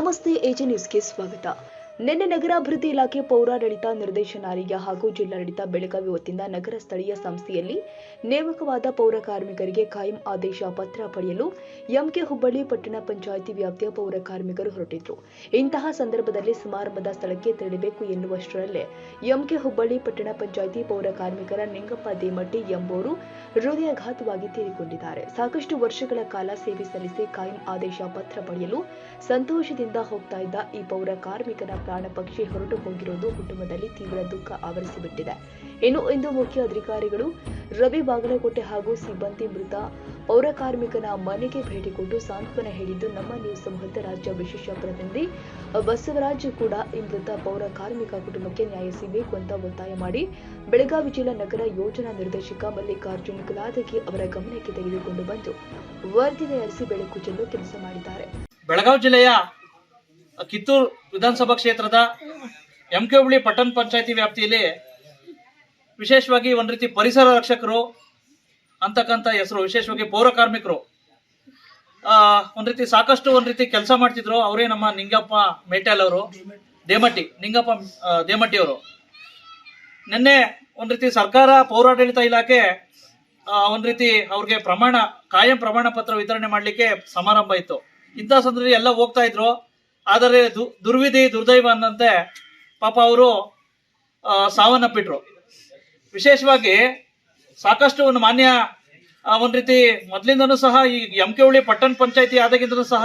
ನಮಸ್ತೆ ಎಜೆ ನ್ಯೂಸ್ಗೆ ಸ್ವಾಗತ. ನಿನ್ನೆ ನಗರಾಭಿವೃದ್ಧಿ ಇಲಾಖೆ ಪೌರಾಡಳಿತ ನಿರ್ದೇಶನಾಲಯ ಹಾಗೂ ಜಿಲ್ಲಾಡಳಿತ ಬೆಳಗಾವಿ ವತಿಯಿಂದ ನಗರ ಸ್ಥಳೀಯ ಸಂಸ್ಥೆಯಲ್ಲಿ ನೇಮಕವಾದ ಪೌರ ಕಾರ್ಮಿಕರಿಗೆ ಕಾಯಂ ಆದೇಶ ಪತ್ರ ಪಡೆಯಲು ಎಂಕೆ ಹುಬ್ಬಳ್ಳಿ ಪಟ್ಟಣ ಪಂಚಾಯಿತಿ ವ್ಯಾಪ್ತಿಯ ಪೌರ ಕಾರ್ಮಿಕರು ಹೊರಟಿದ್ರು. ಇಂತಹ ಸಂದರ್ಭದಲ್ಲಿ ಸಮಾರಂಭದ ಸ್ಥಳಕ್ಕೆ ತೆರಳಬೇಕು ಎನ್ನುವಷ್ಟರಲ್ಲೇ ಎಂಕೆ ಹುಬ್ಬಳ್ಳಿ ಪಟ್ಟಣ ಪಂಚಾಯಿತಿ ಪೌರ ಕಾರ್ಮಿಕರ ನಿಂಗಪ್ಪ ದೇಮಟ್ಟಿ ಎಂಬುವರು ಹೃದಯಾಘಾತವಾಗಿ ತೀರಿಕೊಂಡಿದ್ದಾರೆ. ಸಾಕಷ್ಟು ವರ್ಷಗಳ ಕಾಲ ಸೇವೆ ಸಲ್ಲಿಸಿ ಕಾಯಂ ಆದೇಶ ಪತ್ರ ಪಡೆಯಲು ಸಂತೋಷದಿಂದ ಹೋಗ್ತಾ ಇದ್ದ ಈ ಪೌರ ಕಾರ್ಮಿಕನ ಪ್ರಾಣ ಪಕ್ಷಿ ಹೊರಟು ಹೋಗಿರುವುದು ಕುಟುಂಬದಲ್ಲಿ ತೀವ್ರ ದುಃಖ ಆವರಿಸಿಬಿಟ್ಟಿದೆ. ಇನ್ನು ಇಂದು ಮುಖ್ಯ ಅಧಿಕಾರಿಗಳು ರವಿ ಬಾಗಲಕೋಟೆ ಹಾಗೂ ಸಿಬ್ಬಂದಿ ಮೃತ ಪೌರ ಕಾರ್ಮಿಕನ ಮನೆಗೆ ಭೇಟಿ ಕೊಟ್ಟು ಸಾಂತ್ವನ ಹೇಳಿದ್ದು ನಮ್ಮ ನ್ಯೂಸ್ ಸಮೂಹದ ರಾಜ್ಯ ವಿಶೇಷ ಪ್ರತಿನಿಧಿ ಬಸವರಾಜ್ ಕೂಡ ಈ ಮೃತ ಪೌರ ಕಾರ್ಮಿಕ ಕುಟುಂಬಕ್ಕೆ ನ್ಯಾಯ ಸಿಗಬೇಕು ಅಂತ ಒತ್ತಾಯ ಮಾಡಿ ಬೆಳಗಾವಿ ಜಿಲ್ಲಾ ನಗರ ಯೋಜನಾ ನಿರ್ದೇಶಕ ಮಲ್ಲಿಕಾರ್ಜುನ್ ಕುಲಾದಗಿ ಅವರ ಗಮನಕ್ಕೆ ತೆಗೆದುಕೊಂಡು ಬಂದು ವರದಿ ತಯಾರಿಸಿ ಬೆಳಕು ಚೆಲ್ಲುವ ಕೆಲಸ ಮಾಡಿದ್ದಾರೆ. ಬೆಳಗಾವಿ ಜಿಲ್ಲೆಯ ಕಿತ್ತೂರು ವಿಧಾನಸಭಾ ಕ್ಷೇತ್ರದ ಎಂಕೆ ಹುಬ್ಬಳ್ಳಿ ಪಟ್ಟಣ ಪಂಚಾಯಿತಿ ವ್ಯಾಪ್ತಿಯಲ್ಲಿ ವಿಶೇಷವಾಗಿ ಒಂದ್ ರೀತಿ ಪರಿಸರ ರಕ್ಷಕರು ಅಂತಕ್ಕಂಥ ಹೆಸರು, ವಿಶೇಷವಾಗಿ ಪೌರ ಕಾರ್ಮಿಕರು ಒಂದ್ ರೀತಿ ಸಾಕಷ್ಟು ಕೆಲಸ ಮಾಡ್ತಿದ್ರು. ಅವರೇ ನಮ್ಮ ನಿಂಗಪ್ಪ ಮೇಟ್ಯಾಲ್ ಅವರು, ನಿಂಗಪ್ಪ ದೇಮಟ್ಟಿ ಅವರು. ನಿನ್ನೆ ಒಂದ್ ರೀತಿ ಸರ್ಕಾರ ಪೌರಾಡಳಿತ ಇಲಾಖೆ ಒಂದ್ ರೀತಿ ಅವ್ರಿಗೆ ಕಾಯಂ ಪ್ರಮಾಣ ಪತ್ರ ವಿತರಣೆ ಮಾಡ್ಲಿಕ್ಕೆ ಸಮಾರಂಭ ಇತ್ತು. ಇಂಥ ಸಂದರ್ಭದಲ್ಲಿ ಎಲ್ಲ ಹೋಗ್ತಾ ಇದ್ರು. ಆದರೆ ದುರ್ವಿಧಿ ದುರ್ದೈವ ಅನ್ನಂತೆ ಪಾಪ ಅವರು ಸಾವನ್ನಪ್ಪಿಟ್ರು. ವಿಶೇಷವಾಗಿ ಸಾಕಷ್ಟು ಒಂದು ಮಾನ್ಯ ಒಂದ್ ರೀತಿ ಮೊದಲಿಂದನೂ ಸಹ ಈ ಎಂಕೆ ಹುಬ್ಬಳ್ಳಿ ಪಟ್ಟಣ ಪಂಚಾಯಿತಿ ಆದಾಗಿಂದನೂ ಸಹ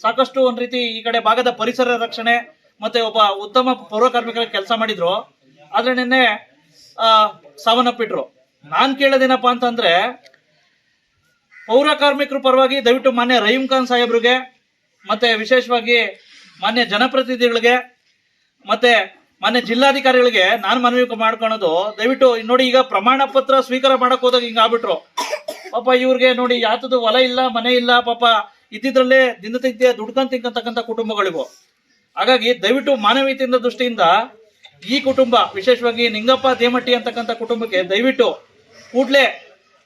ಸಾಕಷ್ಟು ಒಂದ್ ರೀತಿ ಈ ಕಡೆ ಭಾಗದ ಪರಿಸರ ರಕ್ಷಣೆ ಮತ್ತೆ ಒಬ್ಬ ಉತ್ತಮ ಪೌರ ಕಾರ್ಮಿಕರ ಕೆಲಸ ಮಾಡಿದ್ರು. ಆದ್ರೆ ನಿನ್ನೆ ಸಾವನ್ನಪ್ಪಿಟ್ರು. ನಾನ್ ಕೇಳೋದೇನಪ್ಪಾ ಅಂತಂದ್ರೆ, ಪೌರ ಕಾರ್ಮಿಕರ ಪರವಾಗಿ ದಯವಿಟ್ಟು ಮಾನ್ಯ ರಹೀಂ ಖಾನ್ ಸಾಹೇಬ್ರಿಗೆ ಮತ್ತೆ ವಿಶೇಷವಾಗಿ ಮಾನ್ಯ ಜನಪ್ರತಿನಿಧಿಗಳಿಗೆ ಮತ್ತೆ ಮಾನ್ಯ ಜಿಲ್ಲಾಧಿಕಾರಿಗಳಿಗೆ ನಾನು ಮನವಿ ಮಾಡ್ಕೊಳೋದು, ದಯವಿಟ್ಟು ನೋಡಿ, ಈಗ ಪ್ರಮಾಣ ಪತ್ರ ಸ್ವೀಕಾರ ಮಾಡಕ್ ಹೋದಾಗ ಹಿಂಗ ಆಗ್ಬಿಟ್ರು. ಪಾಪ ಇವ್ರಿಗೆ ನೋಡಿ, ಯಾತದು ಹೊಲ ಇಲ್ಲ, ಮನೆ ಇಲ್ಲ, ಪಾಪ ಇದ್ದಿದ್ರಲ್ಲೇ ದಿನನಿತ್ಯ ದುಡ್ಕೊಂಡ್ ತಿಂಕಂತಕ್ಕಂಥ ಕುಟುಂಬಗಳಿಗೂ. ಹಾಗಾಗಿ ದಯವಿಟ್ಟು ಮಾನವೀಯತೆಯಿಂದ ದೃಷ್ಟಿಯಿಂದ ಈ ಕುಟುಂಬ, ವಿಶೇಷವಾಗಿ ನಿಂಗಪ್ಪ ದೇಮಟ್ಟಿ ಅಂತಕ್ಕಂಥ ಕುಟುಂಬಕ್ಕೆ ದಯವಿಟ್ಟು ಕೂಡ್ಲೆ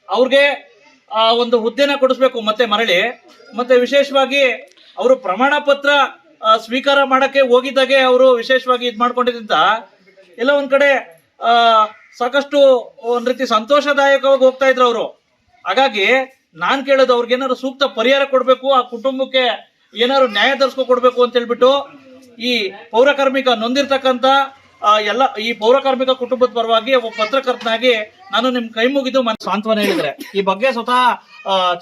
ಅವ್ರಿಗೆ ಒಂದು ಹುದ್ದೆನ ಕೊಡಿಸ್ಬೇಕು ಮತ್ತೆ ಮರಳಿ. ಮತ್ತೆ ವಿಶೇಷವಾಗಿ ಅವರು ಪ್ರಮಾಣ ಪತ್ರ ಸ್ವೀಕಾರ ಮಾಡಕ್ಕೆ ಹೋಗಿದ್ದಾಗೆ ಅವರು ವಿಶೇಷವಾಗಿ ಇದ್ ಮಾಡ್ಕೊಂಡಿದ್ದಂತ ಎಲ್ಲ ಒಂದ್ ಕಡೆ ಸಾಕಷ್ಟು ಒಂದ್ ರೀತಿ ಸಂತೋಷದಾಯಕವಾಗಿ ಹೋಗ್ತಾ ಇದ್ರು ಅವರು. ಹಾಗಾಗಿ ನಾನ್ ಕೇಳೋದು, ಅವ್ರಿಗೆ ಏನಾದ್ರು ಸೂಕ್ತ ಪರಿಹಾರ ಕೊಡ್ಬೇಕು, ಆ ಕುಟುಂಬಕ್ಕೆ ಏನಾದ್ರು ನ್ಯಾಯ ಕೊಡ್ಬೇಕು ಅಂತ ಹೇಳ್ಬಿಟ್ಟು ಈ ಪೌರ ಕಾರ್ಮಿಕ ನೊಂದಿರ್ತಕ್ಕಂಥ ಎಲ್ಲ ಈ ಪೌರ ಕಾರ್ಮಿಕ ಕುಟುಂಬದ ಪರವಾಗಿ ಒಬ್ಬ ಪತ್ರಕರ್ತನಾಗಿ ನಾನು ನಿಮ್ ಕೈ ಮುಗಿದು ಸಾಂತ್ವನ ಹೇಳಿದ್ರೆ, ಈ ಬಗ್ಗೆ ಸ್ವತಃ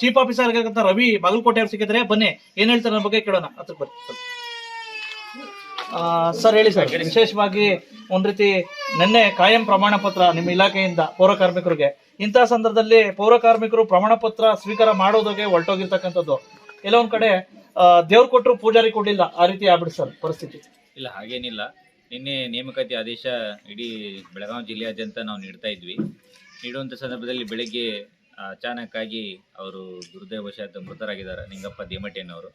ಚೀಫ್ ಆಫೀಸರ್ ಆಗಿರ್ತಕ್ಕಂಥ ರವಿ ಬಾಗಲಕೋಟೆ ಅವ್ರು ಸಿಕ್ಕಿದ್ರೆ ಬನ್ನಿ, ಏನ್ ಹೇಳ್ತಾರೆ ನನ್ನ ಬಗ್ಗೆ ಕೇಳೋಣ. ಹತ್ರ ಬನ್ನಿ ಸರ್, ಹೇಳಿ ಸರ್. ವಿಶೇಷವಾಗಿ ಒಂದ್ ರೀತಿ ನಿನ್ನೆ ಕಾಯಂ ಪ್ರಮಾಣ ಪತ್ರ ನಿಮ್ಮ ಇಲಾಖೆಯಿಂದ ಪೌರ ಕಾರ್ಮಿಕರಿಗೆ, ಇಂತಹ ಸಂದರ್ಭದಲ್ಲಿ ಪೌರ ಕಾರ್ಮಿಕರು ಪ್ರಮಾಣ ಪತ್ರ ಸ್ವೀಕಾರ ಮಾಡೋದಾಗೆ ಹೊರಟೋಗಿರ್ತಕ್ಕಂಥದ್ದು, ಎಲ್ಲ ಒಂದ್ ಕಡೆ ದೇವ್ರು ಕೊಟ್ಟರು ಪೂಜಾರಿ ಕೊಡ್ಲಿಲ್ಲ, ಆ ರೀತಿ ಆಗ್ಬಿಡಿ ಸರ್ ಪರಿಸ್ಥಿತಿ. ಇಲ್ಲ, ಹಾಗೇನಿಲ್ಲ. ನಿನ್ನೆ ನೇಮಕಾತಿ ಆದೇಶ ಇಡೀ ಬೆಳಗಾವಿ ಜಿಲ್ಲೆಯಾದ್ಯಂತ ನಾವು ನೀಡ್ತಾ ಇದ್ವಿ. ನೀಡುವಂಥ ಸಂದರ್ಭದಲ್ಲಿ ಬೆಳಗ್ಗೆ ಅಚಾನಕ್ ಆಗಿ ಅವರು ದುರ್ದೈವಶಾತ್ ಮೃತರಾಗಿದ್ದಾರೆ, ನಿಂಗಪ್ಪ ದೇಮಟ್ಟಿಯನ್ನವರು.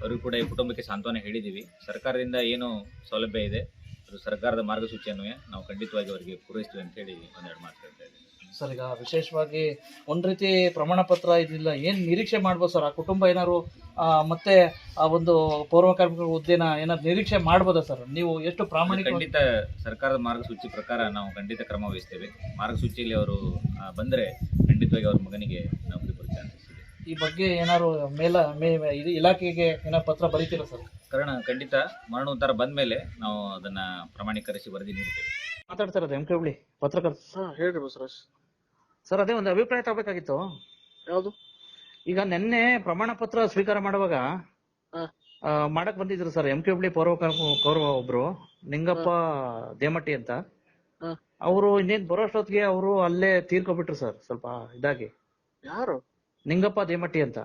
ಅವರು ಕೂಡ ಈ ಕುಟುಂಬಕ್ಕೆ ಸಾಂತ್ವನ ಹೇಳಿದ್ದೀವಿ. ಸರ್ಕಾರದಿಂದ ಏನು ಸೌಲಭ್ಯ ಇದೆ ಅದು ಸರ್ಕಾರದ ಮಾರ್ಗಸೂಚಿಯನ್ನು ನಾವು ಖಂಡಿತವಾಗಿ ಅವರಿಗೆ ಪೂರೈಸ್ತೀವಿ ಅಂತ ಹೇಳಿ ಒಂದೆರಡು ಮಾತು ಹೇಳ್ತಾ ಇದ್ದೀವಿ ಸರ್. ಈಗ ವಿಶೇಷವಾಗಿ ಒಂದ್ ರೀತಿ ಪ್ರಮಾಣ ಪತ್ರ ಇದಿಲ್ಲ, ಏನ್ ನಿರೀಕ್ಷೆ ಮಾಡ್ಬೋದು ಸರ್? ಆ ಕುಟುಂಬ ಏನಾದ್ರು ಮತ್ತೆ ಆ ಒಂದು ಪೌರ ಕಾರ್ಮಿಕರ ಹುದ್ದೆನ ಏನಾದ್ರು ನಿರೀಕ್ಷೆ ಮಾಡ್ಬೋದಾ ಸರ್? ನೀವು ಎಷ್ಟು ಪ್ರಾಮಾಣಿಕ? ಖಂಡಿತ ಸರ್ಕಾರದ ಮಾರ್ಗಸೂಚಿ ಪ್ರಕಾರ ನಾವು ಖಂಡಿತ ಕ್ರಮ ವಹಿಸ್ತೇವೆ. ಮಾರ್ಗಸೂಚಿಯಲ್ಲಿ ಅವರು ಬಂದ್ರೆ ಖಂಡಿತವಾಗಿ ಅವ್ರ ಮಗನಿಗೆ ನಾವು ಚಾನ್ಸಸ್ ಇದೆ. ಈ ಬಗ್ಗೆ ಏನಾದ್ರು ಇದು ಇಲಾಖೆಗೆ ಏನಾದ್ರು ಪತ್ರ ಬರೀತೀರಾ ಸರ್? ಖಂಡಿತ ಮರಣೋತ್ತರ ಬಂದ ಮೇಲೆ ನಾವು ಅದನ್ನ ಪ್ರಮಾಣೀಕರಿಸಿ ವರದಿ ನೀಡ್ತೇವೆ. ಮಾತಾಡ್ತಾರ ಎಂಕೆ ಹುಬ್ಬಳ್ಳಿ ಪತ್ರಕರ್ತ. ಹೇಳ್ರಿ ಬಸವರಾಜ್ ಸರ್, ಅದೇ ಒಂದು ಅಭಿಪ್ರಾಯ ತಗೋಬೇಕಾಗಿತ್ತು. ಯಾವ್ದು? ಈಗ ನಿನ್ನೆ ಪ್ರಮಾಣ ಪತ್ರ ಸ್ವೀಕಾರ ಮಾಡುವಾಗ ಮಾಡಕ್ ಬಂದಿದ್ರು ಸರ್ ಎಂಕೆ ಹುಬ್ಬಳ್ಳಿ ಪೌರ ಒಬ್ರು ನಿಂಗಪ್ಪ ದೇಮಟ್ಟಿ ಅಂತ. ಅವರು ಇನ್ನೇನ್ ಬರೋಷ್ಟೊತ್ತಿಗೆ ಅವರು ಅಲ್ಲೇ ತೀರ್ಕೊಬಿಟ್ರು ಸರ್, ಸ್ವಲ್ಪ ಇದಾಗಿ. ಯಾರು? ನಿಂಗಪ್ಪ ದೇಮಟ್ಟಿ ಅಂತ.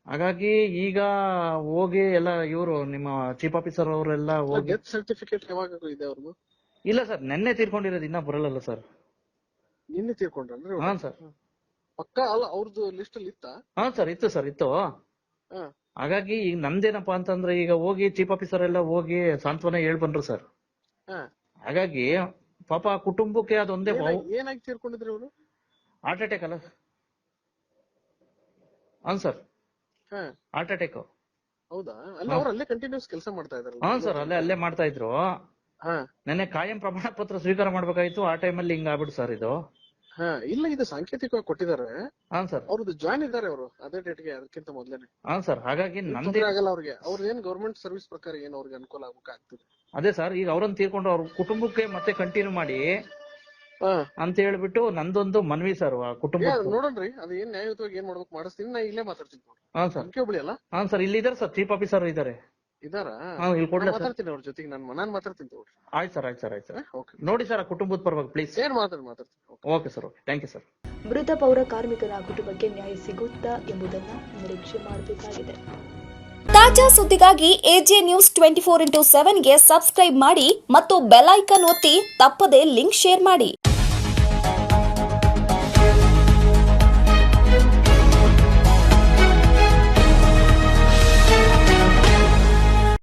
ಹಾಗಾಗಿ ಈಗ ಹೋಗಿ ಎಲ್ಲ ಇವರು ನಿಮ್ಮ ಚೀಫ್ ಆಫೀಸರ್ ಅವರೆಲ್ಲ ಹೋಗಿ ಡೆತ್ ಸರ್ಟಿಫಿಕೇಟ್ ಯಾವಾಗ ಇದೆ ಅವ್ರದ್ದು? ಇಲ್ಲ ಸರ್, ನೆನ್ನೆ ತೀರ್ಕೊಂಡಿರೋದು, ಇನ್ನ ಬರಲ್ಲ ಸರ್. ನಿನ್ನೆ ತೀರ್ಕೊಂಡ್ರೆ? ಹಾ ಸರ್. ಪಕ್ಕ ಅಲ್ಲ, ಅವ್ರದ್ದು ಲಿಸ್ಟ್ ಅಲ್ಲಿ ಇತ್ತ? ಹಾ ಸರ್, ಇತ್ತು ಸರ್, ಇತ್ತು. ಹಾಗಾಗಿ ಈಗ ನಮ್ದೇನಪ್ಪಾ ಅಂತಂದ್ರೆ, ಈಗ ಹೋಗಿ ಚೀಫ್ ಆಫೀಸರ್ ಎಲ್ಲ ಹೋಗಿ ಸಾಂತ್ವನ ಹೇಳ್ ಬಂದ್ರು ಸರ್. ಹಾಗಾಗಿ ಪಾಪ ಕುಟುಂಬಕ್ಕೆ ಅದೊಂದೇ. ಏನಾಗಿ ತೀರ್ಕೊಂಡಿದ್ರು ಅವರು? ಹಾರ್ಟ್ ಅಟ್ಯಾಕ್ ಅಲ್ಲ? ಹೌದು ಸರ್. ಹಾ ಹಾರ್ಟ್ ಅಟ್ಯಾಕ್. ಹೌದಾ? ಅಲ್ಲ ಅವ್ರು ಅಲ್ಲೇ ಕಂಟಿನ್ಯೂಸ್ ಕೆಲಸ ಮಾಡ್ತಾ ಇದಾರಲ್ಲ? ಹಾ ಸರ್, ಅಲ್ಲೇ ಮಾಡ್ತಾ ಇದ್ರು. ಹಾ ನೆನ್ನೆ ಕಾಯಂ ಪ್ರಮಾಣ ಪತ್ರ ಸ್ವೀಕಾರ ಮಾಡ್ಬೇಕಾಯ್ತು, ಆ ಟೈಮಲ್ಲಿ ಹಿಂಗ ಆಗ್ಬಿಡು ಸರ್ ಇದು. ಹಾ ಇಲ್ಲ, ಇದು ಸಾಂಕೇತಿಕವಾಗಿ ಕೊಟ್ಟಿದ್ದಾರೆ. ಹಾ ಸರ್. ಅವ್ರದ್ದು ಜಾಯ್ನ್ ಇದ್ದಾರೆ ಅವರು ಅದೇ ಡೇಟ್ಗೆ, ಅದಕ್ಕಿಂತ ಮೊದ್ಲೇನೆ. ಹಾ ಸರ್, ಹಾಗಾಗಿ ತೊಂದ್ರೆ ನಂದೇ ಆಗಲ್ಲ ಅವ್ರಿಗೆ. ಅವ್ರ ಏನ್ ಗೌರ್ಮೆಂಟ್ ಸರ್ವಿಸ್ ಪ್ರಕಾರ ಏನ್ ಅವ್ರಿಗೆ ಅನುಕೂಲ ಆಗ್ಬೇಕಾಗ್ತದೆ. ಅದೇ ಸರ್, ಈಗ ಅವ್ರನ್ನ ತೀರ್ಕೊಂಡು ಅವ್ರ ಕುಟುಂಬಕ್ಕೆ ಮತ್ತೆ ಕಂಟಿನ್ಯೂ ಮಾಡಿ ಹಾ ಅಂತ ಹೇಳ್ಬಿಟ್ಟು ನಂದೊಂದು ಮನವಿ ಸರ್ ಕುಟುಂಬ. ನೋಡೋಣ್ರಿ, ಅದು ಏನ್ ನ್ಯಾಯಯುತವಾಗಿ ಏನ್ ಮಾಡ್ಬೇಕು ಮಾಡಿಸ್ತೀನಿ. ನಾ ಇಲ್ಲೇ ಮಾತಾಡ್ತೀನಿ. ಹಾ ಸರ್. ಹುಬ್ಳಿ ಅಲ್ಲ? ಹಾ ಸರ್, ಇಲ್ಲಿ ಇದಾರೆ ಸರ್, ಚೀಫ್ ಆಫೀಸರ್ ಇದಾರೆ. ಇದಾರಾ? ಇಲ್ಲಿ ಕೊಡ್ಲಾ ಸರ್? ಮಾತಾಡ್ತೀನಿ ಅವ್ರ ಜೊತೆಗೆ, ನಾನ್ ಮಾತಾಡ್ತೀನಿ ತಗೊಳ್ರಿ. ಆಯ್ತು ಸರ್, ಆಯ್ತು ಸರ್, ಆಯ್ತು ಸರ್. ಓಕೆ, ನೋಡಿ ಸರ್, ಆ ಕುಟುಂಬದ ಪರವಾಗಿ ಪ್ಲೀಸ್. ಏನ್ ಮಾತಾಡ್ತೀನಿ. Okay sir, okay, thank you sir. ಮೃತ ಪೌರ ಕಾರ್ಮಿಕನ ಕುಟುಂಬಕ್ಕೆ ನ್ಯಾಯ ಸಿಗುತ್ತಾ ಎಂಬುದನ್ನ ನಿರೀಕ್ಷೆ ಮಾಡಬೇಕಾಗಿದೆ. ತಾಜಾ ಸುದ್ದಿಗಾಗಿ ಎಜೆ ನ್ಯೂಸ್ 24x7 ಗೆ ಸಬ್ಸ್ಕ್ರೈಬ್ ಮಾಡಿ ಮತ್ತು ಬೆಲ್ ಐಕಾನ್ ಒತ್ತಿ ತಪ್ಪದೇ ಲಿಂಕ್ ಶೇರ್ ಮಾಡಿ.